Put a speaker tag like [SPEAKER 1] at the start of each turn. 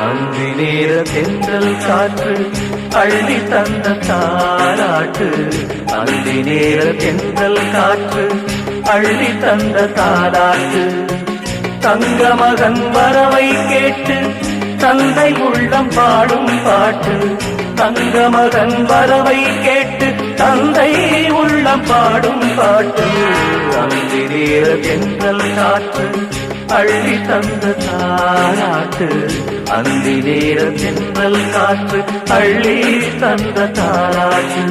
[SPEAKER 1] அந்தி நேர தென்றல் காற்று அள்ளி தந்த தாலாட்டு. அந்தி நேர தென்றல் காற்று அள்ளி தந்த தாலாட்டு. தங்க மகன் வரவை கேட்டு தந்தை உள்ளம் பாடும் பாட்டு. தங்க மகன் வரவை கேட்டு தந்தை உள்ளம் பாடும் பாட்டு. அந்தி நேர தென்றல் காற்று அள்ளி தந்த தாலாட்டு. அந்தி நேர தென்றல் காற்று அள்ளி தந்த தாலாட்டு.